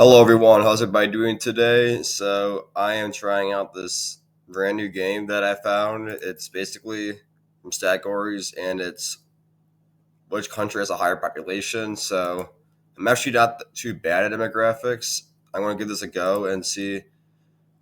Hello, everyone. How's everybody doing today? So, I am trying out this brand new game that I found. It's basically from Stackgories, and it's which country has a higher population. So, I'm actually not too bad at demographics. I'm going to give this a go and see.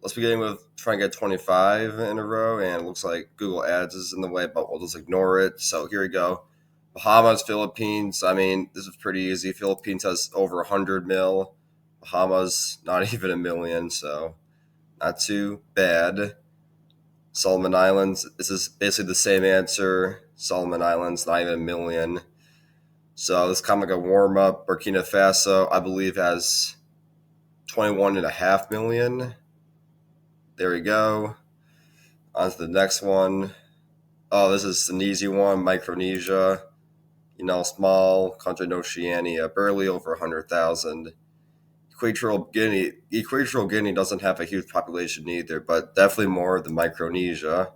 Let's begin with trying to get 25 in a row, and it looks like Google Ads is in the way, but we'll just ignore it. So, here we go. Bahamas, Philippines. I mean, this is pretty easy. Philippines has over 100 mil. Bahamas, not even a million, so not too bad. Solomon Islands, this is basically the same answer. Solomon Islands, not even a million. So this is kind of like a warm up. Burkina Faso, I believe, has 21.5 million. There we go. On to the next one. Oh, this is an easy one. Micronesia, small country in Oceania, barely over 100,000. Equatorial Guinea doesn't have a huge population either, but definitely more than Micronesia.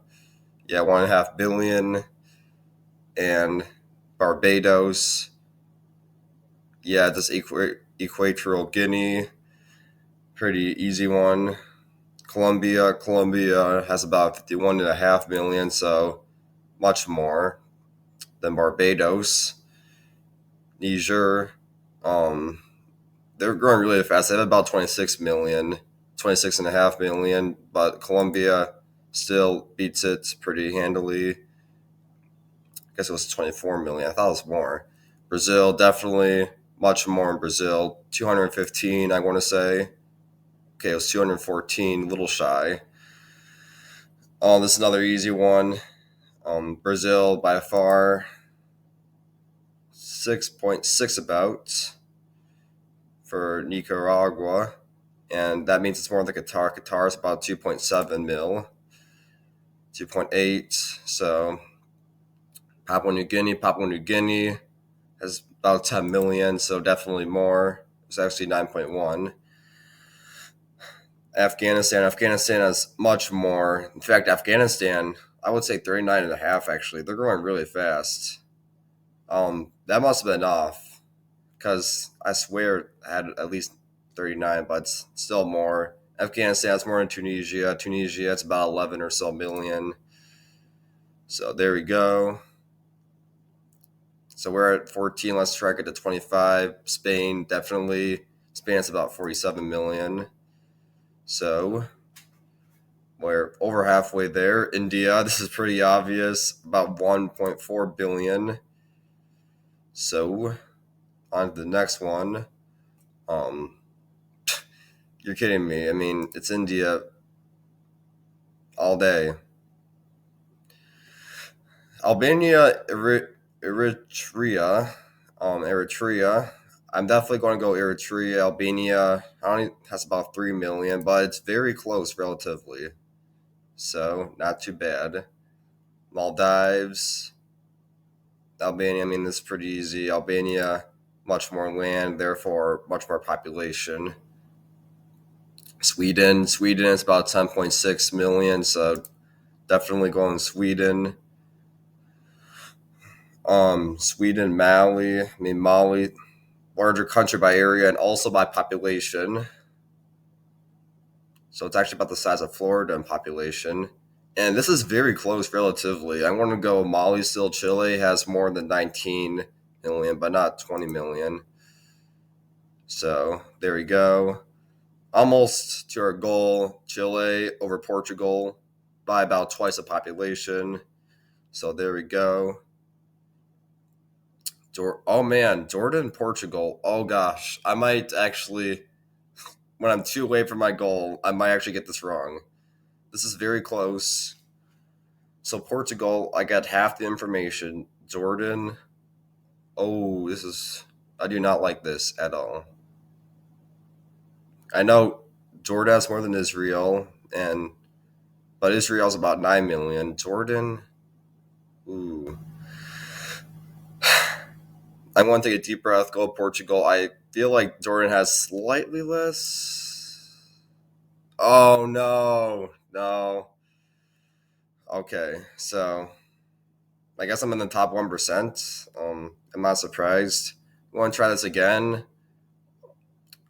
Yeah, 1.5 billion. And Barbados. Yeah, this Equatorial Guinea, pretty easy one. Colombia has about 51.5 million, so much more than Barbados. Niger, um, they're growing really fast. They have about 26 million, 26.5 million, but Colombia still beats it pretty handily. I guess it was 24 million. I thought it was more. Brazil, definitely much more in Brazil. 215, I want to say. Okay, it was 214, a little shy. Oh, this is another easy one. Brazil, by far, 6.6 about for Nicaragua. And that means it's more than Qatar. Qatar is about 2.7 mil, 2.8. So Papua New Guinea has about 10 million, so definitely more. It's actually 9.1. Afghanistan has much more. In fact, Afghanistan, I would say 39 and a half actually. They're growing really fast. That must have been off because I swear it had at least 39, but it's still more. Afghanistan's more than Tunisia. Tunisia, it's about 11 or so million. So there we go. So we're at 14. Let's track it to 25. Spain, definitely. Spain's about 47 million. So we're over halfway there. India, this is pretty obvious, about 1.4 billion. So on to the next one. Um, you're kidding me. I mean, it's India all day. Albania, Eritrea. I'm definitely going to go Eritrea. Albania, has about 3 million, but it's very close relatively. So, not too bad. Maldives, Albania, I mean, this is pretty easy. Albania, much more land, therefore, much more population. Sweden is about 10.6 million, so definitely going Sweden. Sweden, Mali. I mean, Mali, larger country by area and also by population. So it's actually about the size of Florida in population. And this is very close relatively. I want to go Mali still. Chile has more than 19 million, but not 20 million. So there we go. Almost to our goal. Chile over Portugal by about twice the population. So there we go. Oh man, Jordan, Portugal. Oh gosh, I might actually, when I'm too late for my goal, I might actually get this wrong. This is very close. So Portugal, I got half the information. Jordan, oh, I do not like this at all. I know Jordan has more than Israel, but Israel's about 9 million. Jordan, ooh. I want to take a deep breath, go Portugal. I feel like Jordan has slightly less. Oh no, no. Okay, so I guess I'm in the top 1%. I'm not surprised. Want to try this again?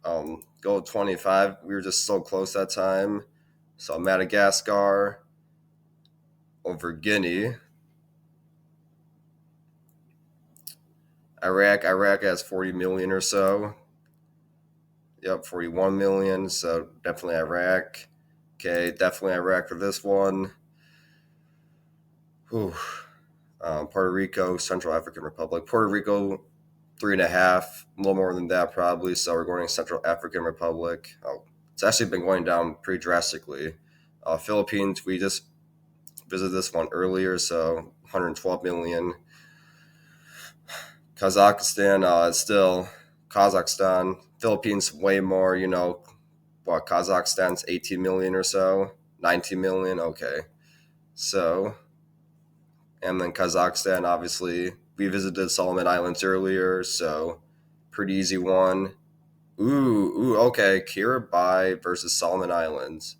Go 25. We were just so close that time. So Madagascar over Guinea. Iraq has 40 million or so. Yep, 41 million. So definitely Iraq. Okay, definitely Iraq for this one. Whew. Puerto Rico, Central African Republic. Puerto Rico, 3.5, a little more than that probably. So we're going to Central African Republic. Oh, it's actually been going down pretty drastically. Philippines, we just visited this one earlier, so 112 million. Kazakhstan, it's still Kazakhstan. Philippines, way more. What Kazakhstan's 18 million or so, 19 million. Okay, so and then Kazakhstan, obviously, we visited Solomon Islands earlier, so pretty easy one. Ooh, okay. Kiribati versus Solomon Islands.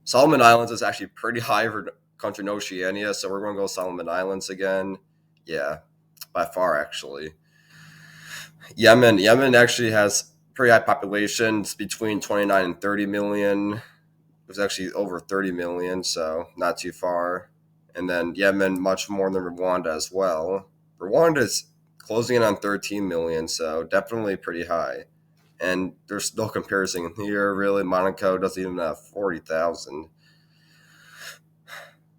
Solomon Islands is actually pretty high for country in Oceania, so we're going to go Solomon Islands again. Yeah, by far, actually. Yemen actually has pretty high population. It's between 29 and 30 million. It was actually over 30 million, so not too far. And then Yemen, much more than Rwanda as well. Rwanda is closing in on 13 million, so definitely pretty high. And there's no comparison here, really. Monaco doesn't even have 40,000.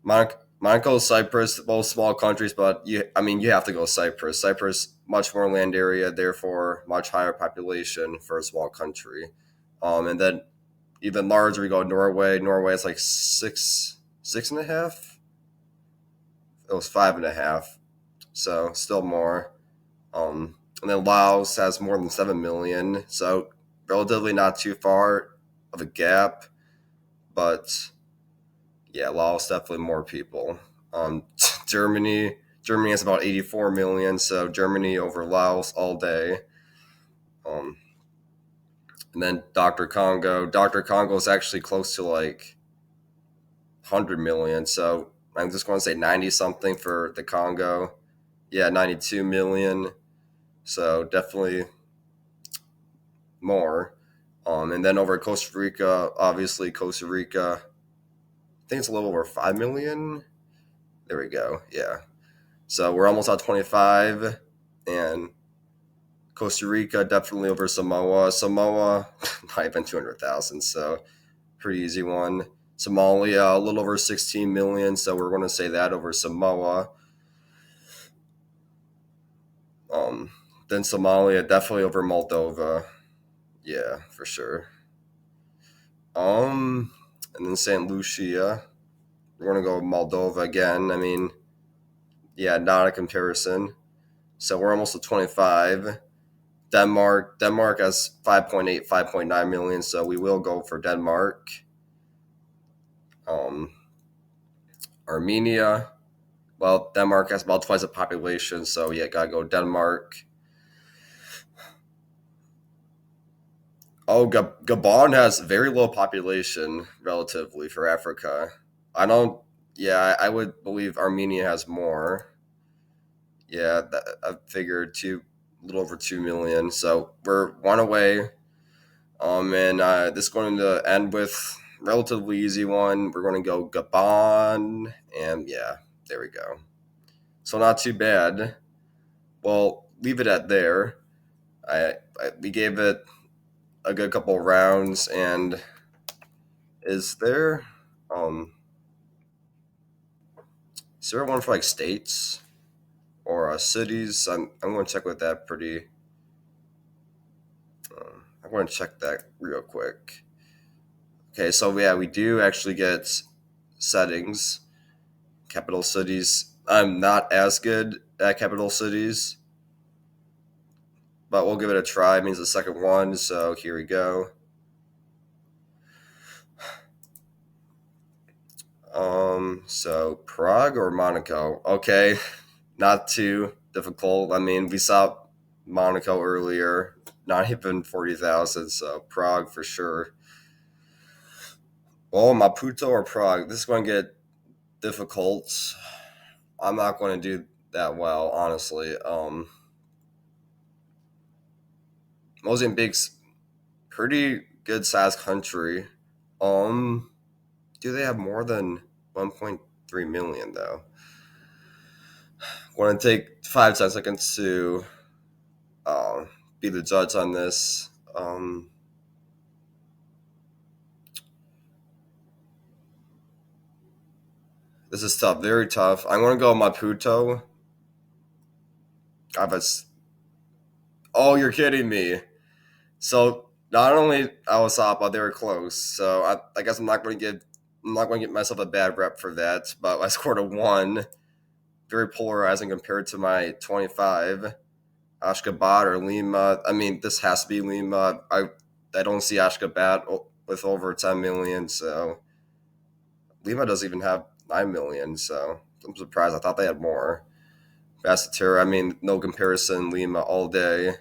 Monaco, Cyprus, both small countries, but you have to go Cyprus. Cyprus, much more land area, therefore much higher population for a small country. And then even larger, we go Norway. Norway is like six and a half. It was 5.5, so still more. And then Laos has more than 7 million, so relatively not too far of a gap, but yeah, Laos definitely more people. Germany has about 84 million, so Germany over Laos all day. Um, and then Dr. Congo is actually close to like 100 million, so I'm just going to say 90 something for the Congo. Yeah, 92 million, so definitely more. And then over Costa Rica, obviously Costa Rica, I think it's a little over 5 million. There we go. Yeah. So we're almost at 25. And Costa Rica definitely over Samoa. Samoa, not even 200,000. So pretty easy one. Somalia, a little over 16 million. So we're going to say that over Samoa. Um, then Somalia, definitely over Moldova. Yeah, for sure. Um, and then St. Lucia. We're going to go Moldova again. I mean, yeah, not a comparison. So we're almost at 25. Denmark has 5.8, 5.9 million, so we will go for Denmark. Um, Armenia, well, Denmark has about twice the population, so yeah, gotta go Denmark. Oh, Gabon has very low population relatively for Africa. I don't. Yeah, I would believe Armenia has more. Yeah, I figured a little over 2 million. So we're one away. And this is going to end with relatively easy one. We're going to go Gabon, and yeah, there we go. So not too bad. Well, leave it at there. We gave it a good couple of rounds, and is there um is there one for like states or cities? I'm going to check with that pretty. I'm going to check that real quick. Okay, so yeah, we do actually get settings. Capital cities. I'm not as good at capital cities, but we'll give it a try. It means the second one, so here we go. So Prague or Monaco? Okay, not too difficult. I mean, we saw Monaco earlier, not even 40,000, so Prague for sure. Oh, Maputo or Prague? This is going to get difficult. I'm not going to do that well, honestly. Mozambique's pretty good sized country. Um, do they have more than 1.3 million though? Want to take 5 10 seconds to um, be the judge on this. This is tough, very tough. I'm going to go Maputo. I have a Oh, you're kidding me. So not only I was off, but they were close. So I guess I'm not going to get myself a bad rep for that. But I scored a 1, very polarizing compared to my 25. Ashgabat or Lima. I mean, this has to be Lima. I don't see Ashgabat with over 10 million. So Lima doesn't even have 9 million. So I'm surprised. I thought they had more. Basseterre, I mean, no comparison. Lima all day.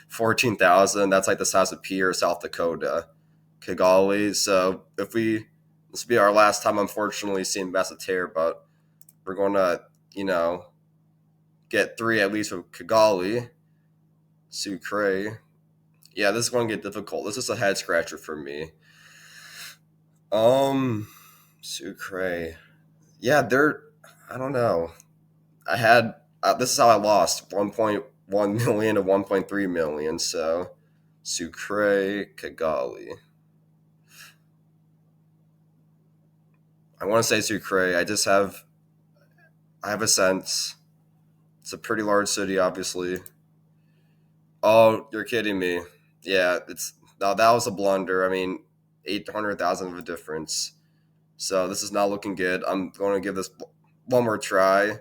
14,000. That's like the size of Pierre, South Dakota. Kigali. So this will be our last time, unfortunately, seeing Basseterre, but we're going to, you know, get 3 at least with Kigali. Sucre. Yeah, this is going to get difficult. This is a head scratcher for me. Sucre. Yeah, I don't know. I had, this is how I lost 1.1 million to 1.3 million. So, Sucre, Kigali. I want to say Sucre. I have a sense. It's a pretty large city, obviously. Oh, you're kidding me. Yeah, it's now that was a blunder. I mean, 800,000 of a difference. So this is not looking good. I'm going to give this one more try.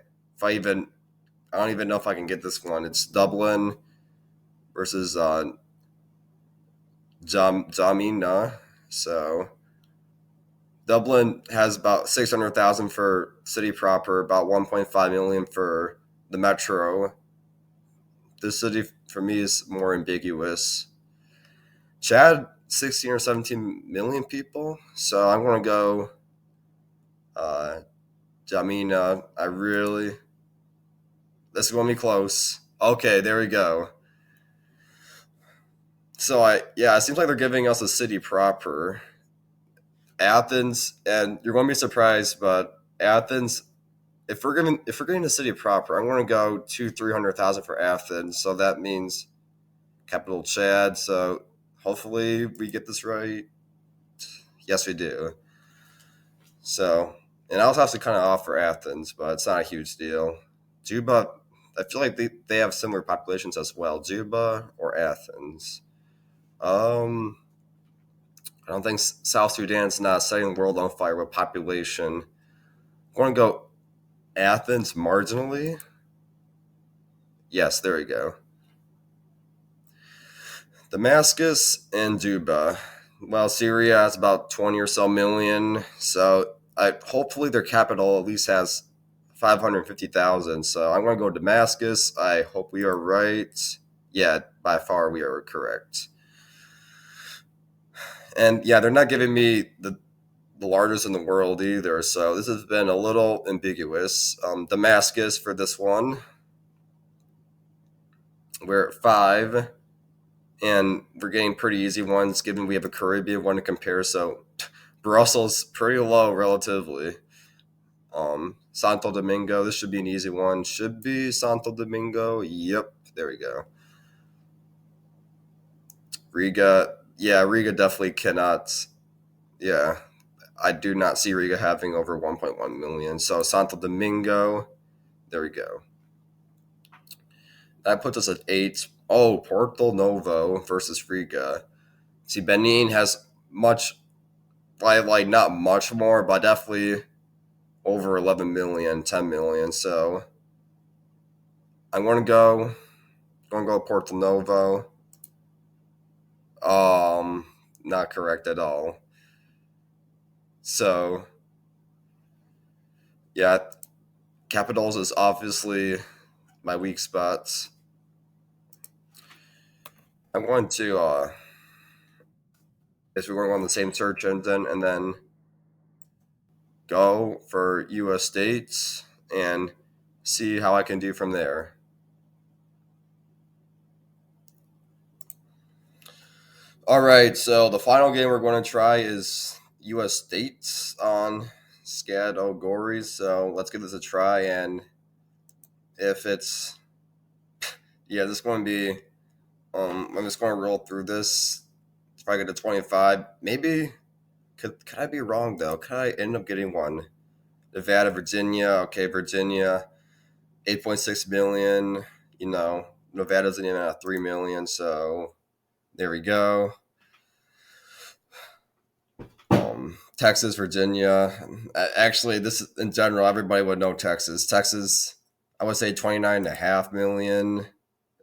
I don't even know if I can get this one. It's Dublin versus Jamina. So Dublin has about 600,000 for city proper, about 1.5 million for the metro. This city for me is more ambiguous. Chad, 16 or 17 million people. So I'm going to go uh, Jamina. This is going to be close. Okay, there we go. So it seems like they're giving us a city proper. Athens, and you're going to be surprised, but Athens, if we're getting the city proper, I'm going to go 300,000 for Athens. So that means capital Chad. So hopefully we get this right. Yes, we do. So, and I was actually kind of off for Athens, but it's not a huge deal. Juba, I feel like they have similar populations as well. Juba or Athens. Um, I don't think South Sudan's not setting the world on fire with population. I'm going to go Athens marginally. Yes, there we go. Damascus and Juba. Well, Syria has about 20 or so million. So hopefully their capital at least has 550,000. So I'm going to go Damascus. I hope we are right. Yeah, by far we are correct. And yeah, they're not giving me the largest in the world either. So this has been a little ambiguous. Damascus for this one. We're at 5. And we're getting pretty easy ones given we have a Caribbean one to compare. So Brussels pretty low relatively. Santo Domingo, this should be an easy one. Should be Santo Domingo. Yep, there we go. Riga, yeah, Riga definitely cannot. Yeah, I do not see Riga having over 1.1 million. So Santo Domingo, there we go. That puts us at 8. Oh, Porto Novo versus Riga. See, Benin has much, like not much more, but definitely over 11 million, 10 million. So I'm going to go Porto Novo. Not correct at all. So yeah, Capitals is obviously my weak spots. I'm going to if we're going on the same search engine and then go for US states and see how I can do from there. All right, so the final game we're going to try is U.S. states on SCAD Gories. So let's give this a try, and if it's this is going to be I'm just going to roll through this. If I get to 25, maybe could I be wrong though? Could I end up getting one? Nevada, Virginia. Okay, Virginia, 8.6 million. Nevada's even at 3 million. So there we go. Texas, Virginia. Actually, this is, in general, everybody would know Texas. Texas, I would say 29.5 million.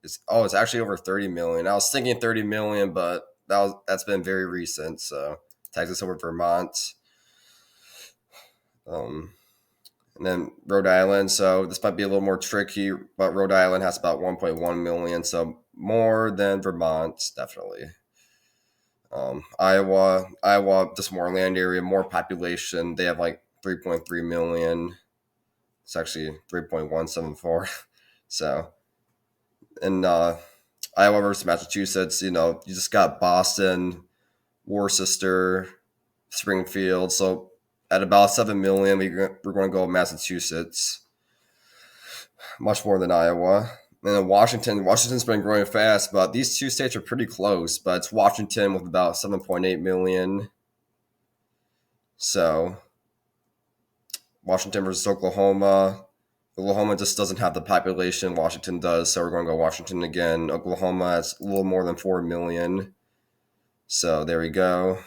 It's actually over 30 million. I was thinking 30 million, but that's been very recent. So Texas over Vermont. And then Rhode Island. So this might be a little more tricky, but Rhode Island has about 1.1 million. So more than Vermont, definitely. Iowa, just more land area, more population. They have like 3.3 million. It's actually 3.174. So, and Iowa versus Massachusetts, you just got Boston, Worcester, Springfield. So at about 7 million, we're going to go with Massachusetts. Much more than Iowa. And then Washington's been growing fast, but these two states are pretty close. But it's Washington with about 7.8 million. So Washington versus Oklahoma. Oklahoma just doesn't have the population Washington does, so we're going to go Washington again. Oklahoma has a little more than 4 million. So there we go.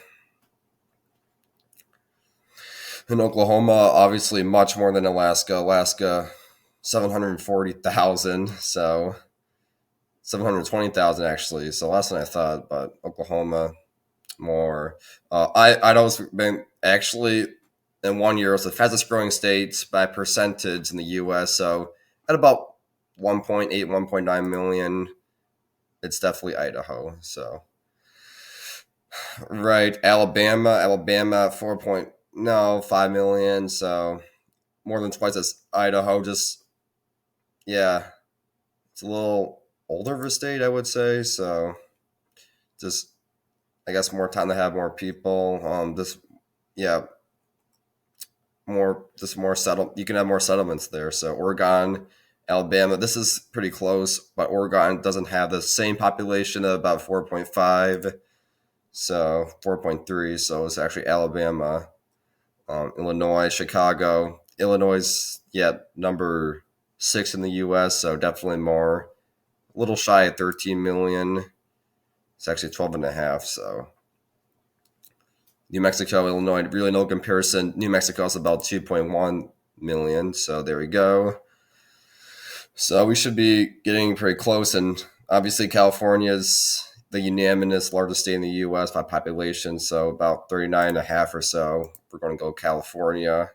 And Oklahoma, obviously, much more than Alaska. Alaska, 740,000. So 720,000 actually. So less than I thought, but Oklahoma more. Idaho's been actually in 1 year was the fastest growing state by percentage in the U.S. So at about 1.8, 1.9 million, it's definitely Idaho. So right, Alabama 5 million. So more than twice as Idaho. Just it's a little older of a state, I would say. So just I guess more time to have more people. More settle. You can have more settlements there. So Oregon, Alabama. This is pretty close, but Oregon doesn't have the same population of about 4.5, so 4.3. So it's actually Alabama, Illinois, Chicago. Illinois, number 6 in the U.S. So definitely more. A little shy of 13 million. It's actually 12.5. So New Mexico, Illinois, really no comparison. New Mexico is about 2.1 million. So there we go. So we should be getting pretty close. And obviously, California is the unanimous largest state in the U.S. by population. So about 39.5 or so. We're going to go California.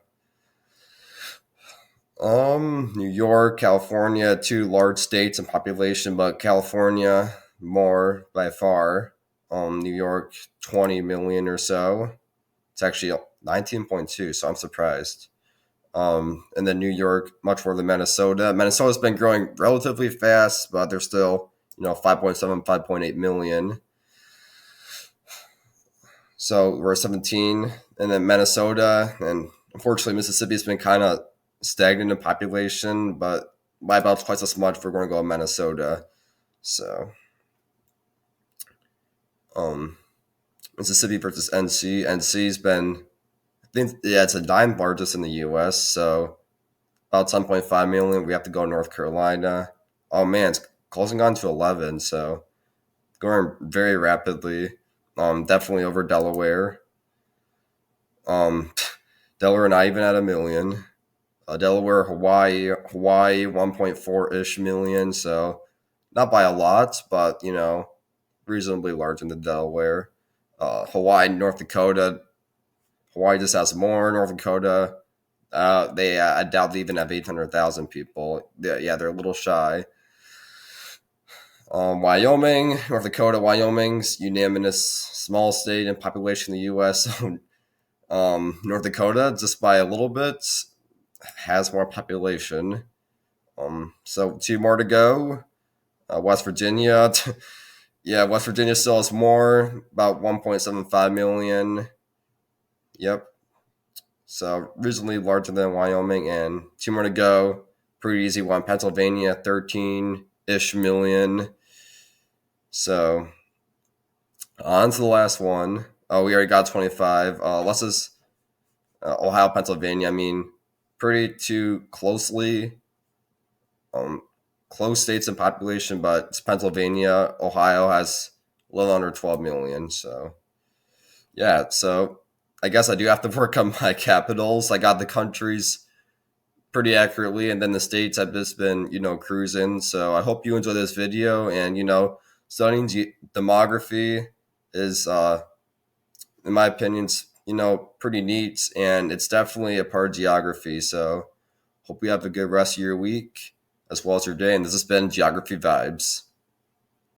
New York, California, two large states in population, but California more by far. New York, 20 million or so. It's actually 19.2, so I'm surprised. And then New York, much more than Minnesota. Minnesota's been growing relatively fast, but they're still, 5.7, 5.8 million. So we're 17. And then Minnesota, and unfortunately, Mississippi's been kind of stagnant in population, but by about twice as much, we're going to go Minnesota. So, Mississippi versus NC. NC's been, I think, it's the 9th largest in the U.S. So about 10.5 million. We have to go North Carolina. Oh man, it's closing on to 11. So going very rapidly. Definitely over Delaware. Delaware not even at a million. Delaware, Hawaii, 1.4-ish million. So not by a lot, but reasonably large in the Delaware. Hawaii, North Dakota. Hawaii just has more. North Dakota, I doubt they even have 800,000 people. Yeah, they're a little shy. Wyoming, North Dakota, Wyoming's unanimous small state in population in the U.S. North Dakota, just by a little bit, has more population. So 2 more to go. West Virginia, Yeah, West Virginia still has more, about 1.75 million. Yep. So reasonably larger than Wyoming, and two more to go. Pretty easy one. Pennsylvania, 13-ish million. So on to the last one. Oh, we already got 25. Let's just Ohio, Pennsylvania. I mean, pretty too um, close states in population, but it's Pennsylvania. Ohio has a little under 12 million. So yeah, so I guess I do have to work on my capitals. I got the countries pretty accurately, and then the states I've just been cruising. So I hope you enjoy this video, and studying demography is in my opinion pretty neat, and it's definitely a part of geography. So hope you have a good rest of your week as well as your day, and this has been Geography Vibes.